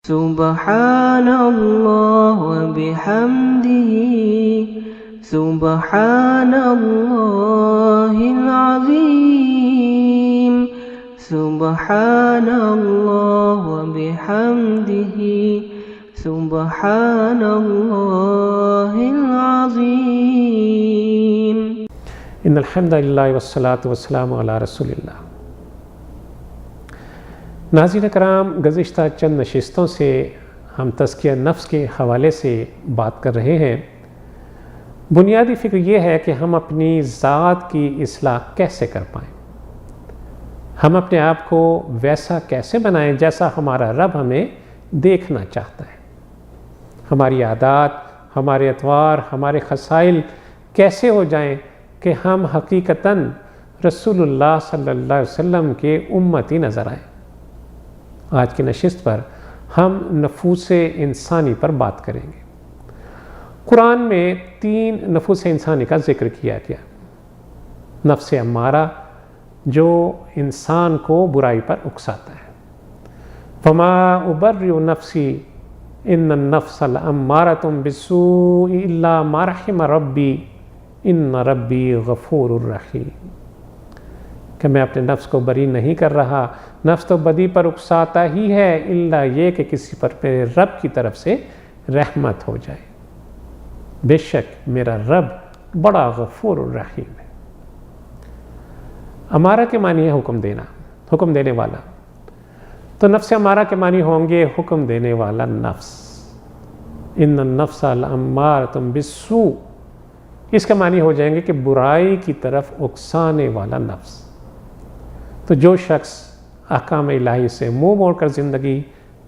سبحان اللہ وبحمدہ سبحان اللہ العظیم سبحان اللہ وبحمدہ سبحان اللہ العظیم۔ ان الحمد للہ والصلاة والسلام علی رسول اللہ۔ ناظرین کرام، گزشتہ چند نشستوں سے ہم تزکیہ نفس کے حوالے سے بات کر رہے ہیں۔ بنیادی فکر یہ ہے کہ ہم اپنی ذات کی اصلاح کیسے کر پائیں، ہم اپنے آپ کو ویسا کیسے بنائیں جیسا ہمارا رب ہمیں دیکھنا چاہتا ہے، ہماری عادات، ہمارے اطوار، ہمارے خصائل کیسے ہو جائیں کہ ہم حقیقتاً رسول اللہ صلی اللہ علیہ وسلم کے امتی نظر آئیں۔ آج کی نشست پر ہم نفوس انسانی پر بات کریں گے۔ قرآن میں 3 نفوس انسانی کا ذکر کیا گیا۔ نفس امارہ جو انسان کو برائی پر اکساتا ہے، وما ابرئ نفسی ان النفس لامارۃ بالسوء الا ما رحم ربی ان ربی غفور الرحیم، کہ میں اپنے نفس کو بری نہیں کر رہا، نفس تو بدی پر اکساتا ہی ہے الا یہ کہ کسی پر میرے رب کی طرف سے رحمت ہو جائے، بے شک میرا رب بڑا غفور الرحیم ہے۔ امارہ کے معنی ہے حکم دینا، حکم دینے والا، تو نفس امارہ کے معنی ہوں گے حکم دینے والا نفس۔ ان النفس لامارۃ بالسوء، اس کے معنی ہو جائیں گے کہ برائی کی طرف اکسانے والا نفس۔ تو جو شخص احکام الہی سے منہ موڑ کر زندگی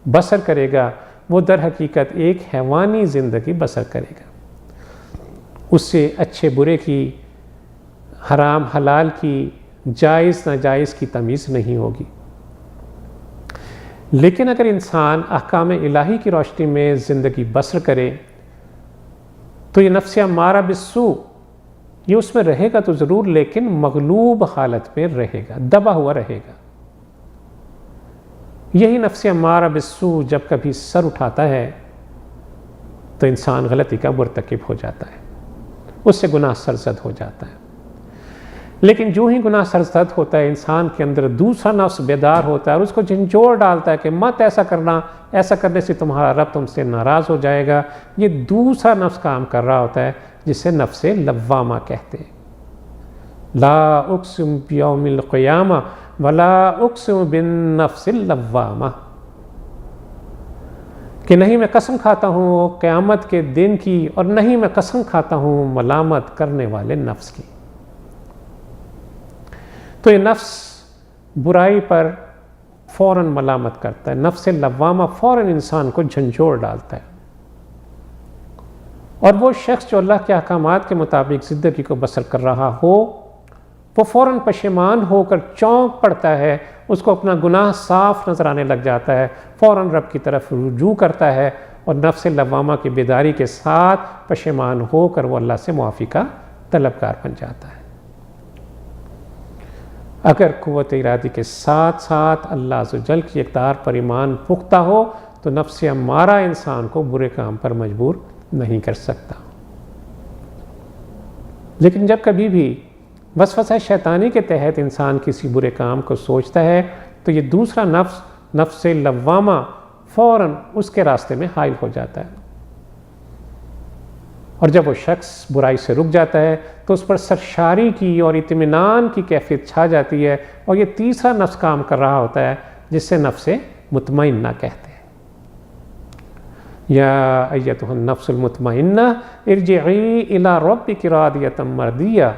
بسر کرے گا وہ در حقیقت ایک حیوانی زندگی بسر کرے گا، اس سے اچھے برے کی، حرام حلال کی، جائز ناجائز کی تمیز نہیں ہوگی۔ لیکن اگر انسان احکام الہی کی روشنی میں زندگی بسر کرے تو یہ نفس امارہ بالسوء یہ اس میں رہے گا تو ضرور، لیکن مغلوب حالت میں رہے گا، دبا ہوا رہے گا۔ یہی نفس امارہ بالسوء جب کبھی سر اٹھاتا ہے تو انسان غلطی کا مرتکب ہو جاتا ہے، اس سے گناہ سرزد ہو جاتا ہے۔ لیکن جو ہی گناہ سرزد ہوتا ہے انسان کے اندر دوسرا نفس بیدار ہوتا ہے اور اس کو جھنجھوڑ ڈالتا ہے کہ مت ایسا کرنا، ایسا کرنے سے تمہارا رب تم سے ناراض ہو جائے گا۔ یہ دوسرا نفس کام کر رہا ہوتا ہے جسے نفس لوامہ کہتے ہیں۔ لا اقسم بیوم القیامہ ولا اقسم بالنفس اللوامہ، کہ نہیں میں قسم کھاتا ہوں قیامت کے دن کی اور نہیں میں قسم کھاتا ہوں ملامت کرنے والے نفس کی۔ تو یہ نفس برائی پر فوراً ملامت کرتا ہے، نفس لوامہ فوراً انسان کو جھنجھوڑ ڈالتا ہے، اور وہ شخص جو اللہ کے احکامات کے مطابق زندگی کو بسر کر رہا ہو وہ فوراً پشیمان ہو کر چونک پڑتا ہے، اس کو اپنا گناہ صاف نظر آنے لگ جاتا ہے، فوراً رب کی طرف رجوع کرتا ہے اور نفس لوامہ کی بیداری کے ساتھ پشیمان ہو کر وہ اللہ سے معافی کا طلبگار بن جاتا ہے۔ اگر قوت ارادی کے ساتھ ساتھ اللہ عز و جل کی اقدار پر ایمان پختہ ہو تو نفس امارہ انسان کو برے کام پر مجبور نہیں کر سکتا۔ لیکن جب کبھی بھی وسوسہ شیطانی کے تحت انسان کسی برے کام کو سوچتا ہے تو یہ دوسرا نفس، نفس لوامہ، فوراً اس کے راستے میں حائل ہو جاتا ہے، اور جب وہ شخص برائی سے رک جاتا ہے تو اس پر سرشاری کی اور اطمینان کی کیفیت چھا جاتی ہے، اور یہ تیسرا نفس کام کر رہا ہوتا ہے جس سے نفس مطمئنہ کہتے ہیں۔ یا ایتھا النفس المطمئنہ ارجعی الی ربک راضیۃ مرضیہ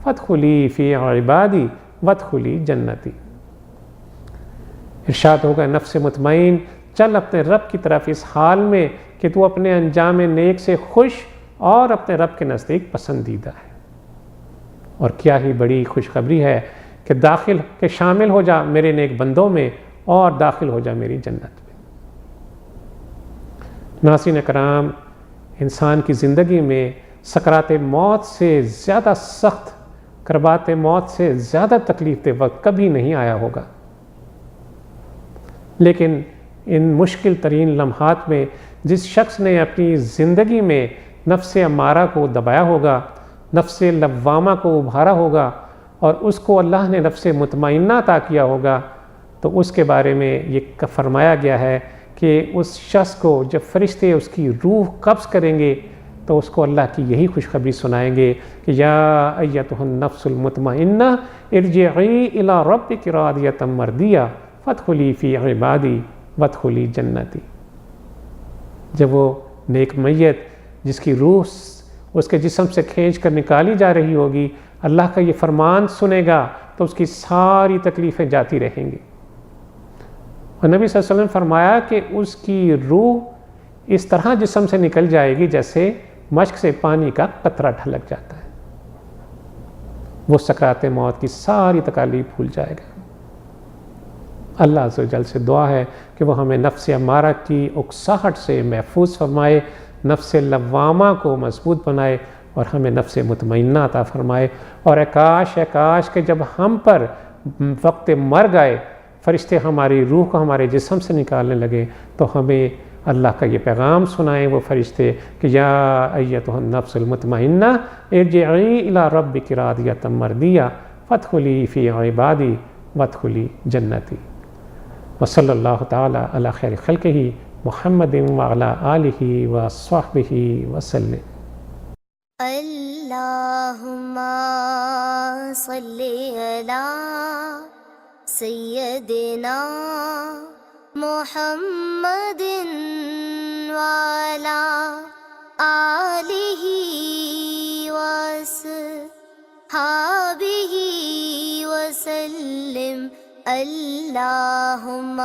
فادخلی فی عبادی وادخلی جنتی۔ ارشاد ہوگا نفس مطمئن چل اپنے رب کی طرف اس حال میں کہ تو اپنے انجام نیک سے خوش اور اپنے رب کے نزدیک پسندیدہ ہے، اور کیا ہی بڑی خوشخبری ہے کہ شامل ہو جا میرے نیک بندوں میں اور داخل ہو جا میری جنت میں۔ ناظرین کرام، انسان کی زندگی میں سکرات موت سے زیادہ سخت، کربات موت سے زیادہ تکلیف دہ وقت کبھی نہیں آیا ہوگا، لیکن ان مشکل ترین لمحات میں جس شخص نے اپنی زندگی میں نفس امارہ کو دبایا ہوگا، نفس لوامہ کو ابھارا ہوگا اور اس کو اللہ نے نفس مطمئنہ عطا کیا ہوگا، تو اس کے بارے میں یہ فرمایا گیا ہے کہ اس شخص کو جب فرشتے اس کی روح قبض کریں گے تو اس کو اللہ کی یہی خوشخبری سنائیں گے کہ یا ایتھا النفس المطمئنہ ارجعی الی ربک راضیۃ مرضیہ فادخلی فی عبادی وادخلی جنتی۔ جب وہ نیک میت جس کی روح اس کے جسم سے کھینچ کر نکالی جا رہی ہوگی، اللہ کا یہ فرمان سنے گا تو اس کی ساری تکلیفیں جاتی رہیں گی۔ اور نبی صلی اللہ علیہ وسلم فرمایا کہ اس کی روح اس طرح جسم سے نکل جائے گی جیسے مشک سے پانی کا قطرہ ڈھلک جاتا ہے، وہ سکرات موت کی ساری تکالیف بھول جائے گا۔ اللہ عز و جل سے دعا ہے کہ وہ ہمیں نفس امارہ کی اکساہٹ سے محفوظ فرمائے، نفس لوامہ کو مضبوط بنائے اور ہمیں نفس مطمئنہ عطا فرمائے۔ اور اے کاش کہ جب ہم پر وقت مرگ آئے، فرشتے ہماری روح کو ہمارے جسم سے نکالنے لگے تو ہمیں اللہ کا یہ پیغام سنائیں وہ فرشتے کہ یا ایتھا النفس المطمئنہ ارجعی الی ربک راضیۃ مرضیہ فادخلی فی عبادی وادخلی جنتی۔ وصلی اللہ تعالی علی خیر خلقہ محمد وعلی آلہ وصحبہ وسلم۔ اللہم صلی علی سیدنا محمد وعلی آلہ وصحبہ وسلم۔ اللہم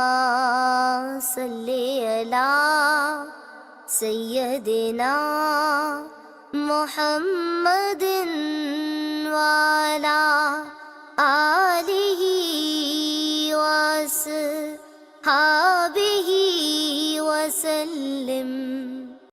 صلی علی سیدنا محمد وعلی آلہ وصحبہ وسلم۔